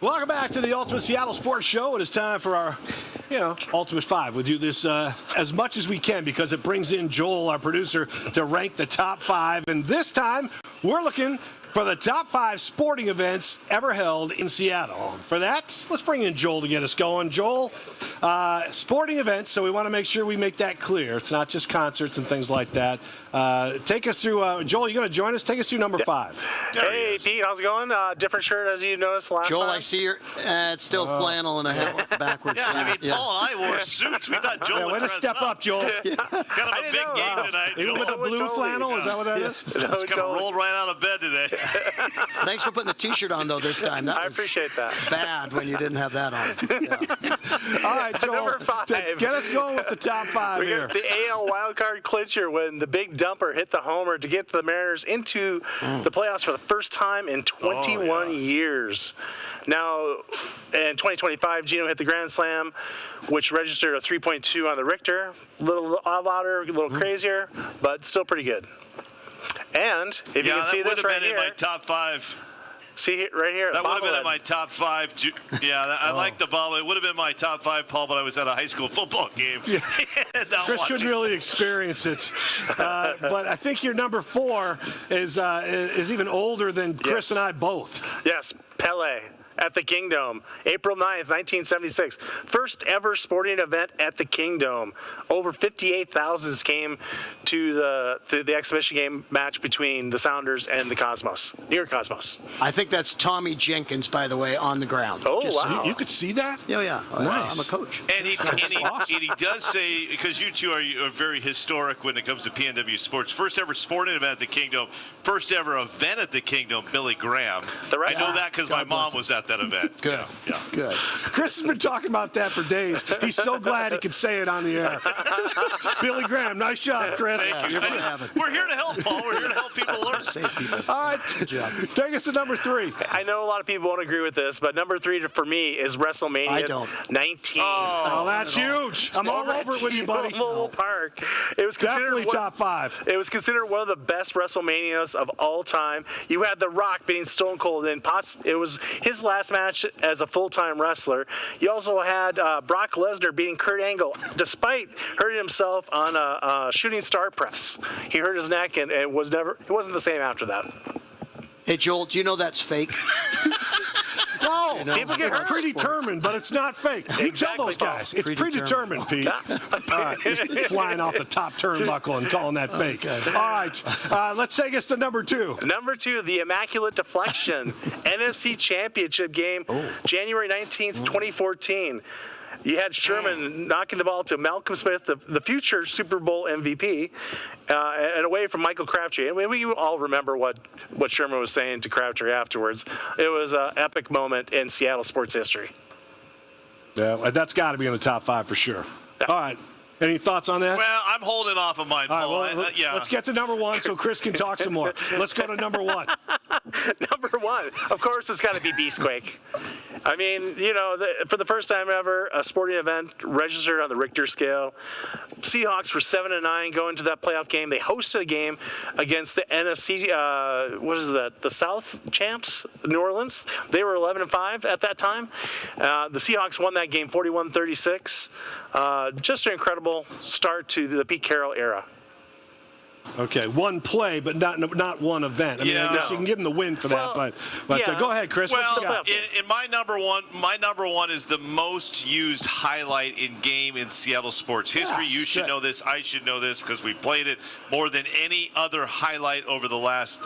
Welcome back to the Ultimate Seattle Sports Show. It is time for our, Ultimate Five. We do this as much as we can because it brings in Joel, our producer, to rank the top five. And this time, we're looking for the top five sporting events ever held in Seattle. For that, let's bring in Joel to get us going. Joel, sporting events, so we want to make sure we make that clear. It's not just concerts and things like that. Take us through, Joel, you going to join us? Take us through number five. Hey, Pete, how's it going? Different shirt as you noticed last Joel, time. I see your, it's still flannel and a hat backwards. Yeah, I mean, Paul and I wore suits. We thought Joel would way to dress step up, Joel. Kind of a big game tonight, Even Joel. with the blue flannel, is that what that is? No, Kind of rolled right out of bed today. Thanks for putting the T-shirt on, though, this time. That I was appreciate that. bad when you didn't have that on. Yeah. All right, Joel, Number five. get us going with the top five We here. got the AL wildcard clincher when the big dumper hit the homer to get the Mariners into the playoffs for the first time in 21 years. Now, in 2025, Gino hit the grand slam, which registered a 3.2 on the Richter. A little louder, a little crazier, but still pretty good. And if you can see that would this have right been here, in my top five. see it right here. That would have been in bobblehead. my top five. Yeah, I like the ball. It would have been my top five, Paul, but I was at a high school football game. Yeah. Not Chris watching. couldn't really experience it, but I think your number four is even older than Chris Yes. and I both. Yes, Pele at the Kingdome, April 9th, 1976. First ever sporting event at the Kingdome. Over 58,000 came to the exhibition game match between the Sounders and the Cosmos, New York Cosmos. I think that's Tommy Jenkins, by the way, on the ground. Oh, Just so wow. You could see that? Oh, yeah. Nice. I'm a coach. And he does say, because you two are very historic when it comes to PNW sports, first ever sporting event at the Kingdom, first ever event at the Kingdom, Billy Graham. The I rest- know that because my mom was at that event. Good. Yeah. Good. Chris has been talking about that for days. He's so glad he could say it on the air. Billy Graham, nice job, Chris. Thank you. You're gonna have it. We're here to help, Paul. We're here to help people learn. Save people. All right, Good job. take us to number three. I know a lot of people won't agree with this, but number three for me is WrestleMania I don't. 19. Oh, that's huge. I'm all over it with you, buddy. T-Mobile Park. It was considered Definitely top five. It was considered one of the best WrestleManias of all time. You had The Rock beating Stone Cold, and it was his last match as a full-time wrestler. You also had Brock Lesnar beating Kurt Angle, despite hurting himself on a shooting star press. He hurt his neck, and it wasn't the same after that. Hey, Joel, do you know that's fake? No, People get it's hurt. predetermined, but it's not fake. You tell those Exactly, Paul. guys. It's predetermined, Pete. All right, just flying off the top turnbuckle and calling that fake. All right, let's take us to number two. Number two, the Immaculate Deflection NFC Championship game, January 19th, 2014. You had Sherman knocking the ball to Malcolm Smith, the future Super Bowl MVP, and away from Michael Crabtree. And we all remember what Sherman was saying to Crabtree afterwards. It was an epic moment in Seattle sports history. Yeah, that's got to be in the top five for sure. All right, any thoughts on that? Well, I'm holding off of mine, All Paul. right, well, Yeah. let's get to number one so Chris can talk some more. Let's go to number one. Number one, of course, it's got to be Beastquake. I mean, for the first time ever, a sporting event registered on the Richter scale. Seahawks were 7-9 going to that playoff game. They hosted a game against the NFC, the South champs, New Orleans. They were 11-5 at that time. The Seahawks won that game 41-36. Just an incredible start to the Pete Carroll era. Okay, one play, but not one event. I mean, Yeah. I guess you can give him the win for that, Well, but yeah. go ahead, Chris. What Well, you got? in my number one is the most used highlight in game in Seattle sports history. Yeah, You should shit. know this. I should know this because we played it more than any other highlight over the last,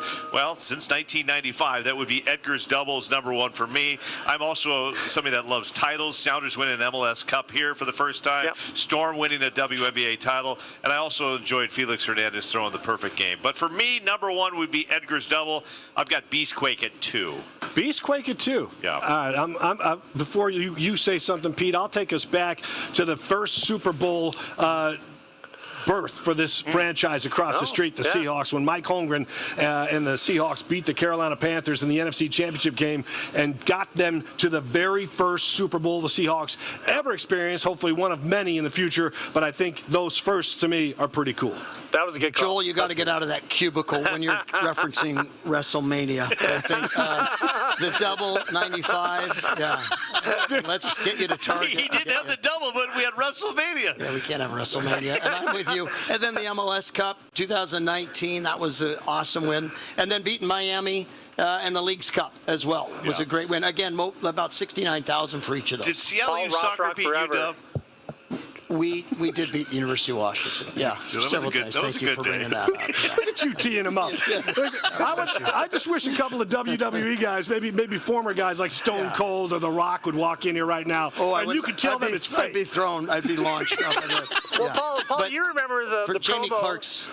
since 1995. That would be Edgar's doubles, number one for me. I'm also somebody that loves titles. Sounders winning an MLS Cup here for the first time. Yep. Storm winning a WNBA title. And I also enjoyed Felix Hernandez throwing the perfect game. But for me, number one would be Edgar's double. I've got Beastquake at 2. Beastquake at 2. Yeah. All right. I'm before you say something, Pete, I'll take us back to the first Super Bowl birth for this franchise across the street, the Seahawks, when Mike Holmgren and the Seahawks beat the Carolina Panthers in the NFC Championship game and got them to the very first Super Bowl the Seahawks ever experienced, hopefully one of many in the future, but I think those firsts to me are pretty cool. That was a good call. Joel, you got to get out of that cubicle when you're referencing WrestleMania. I think the double 95. Yeah, let's get you to Target. He didn't have the double, but we had WrestleMania. Yeah, we can't have WrestleMania. And I'm with you. And then the MLS Cup 2019. That was an awesome win. And then beating Miami. And the League's Cup as well was a great win. Again, about 69,000 for each of those. Did Seattle Paul Youth Soccer Rock beat forever. UW? We did beat the University of Washington. Yeah, So that was several a good- times. that was Thank a you good for day. bringing that up. Yeah. Look at you teeing them up. I just wish a couple of WWE guys, maybe former guys like Stone Cold or The Rock would walk in here right now, and you could tell them it's I'd be fake. thrown. I'd be launched up in this. Well, Yeah. Paul, But you remember for the Jamie promo. Clark's.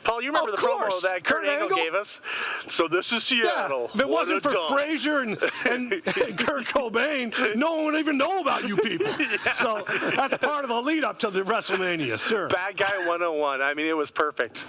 Paul, you remember Of the course. promo that Kurt Angle Angle? gave us? So this is Seattle. If it What wasn't a for dump. Frazier and Kurt Cobain, no one would even know about you people. So that's part of the lead up to the WrestleMania, sir. Bad guy 101. I mean, it was perfect.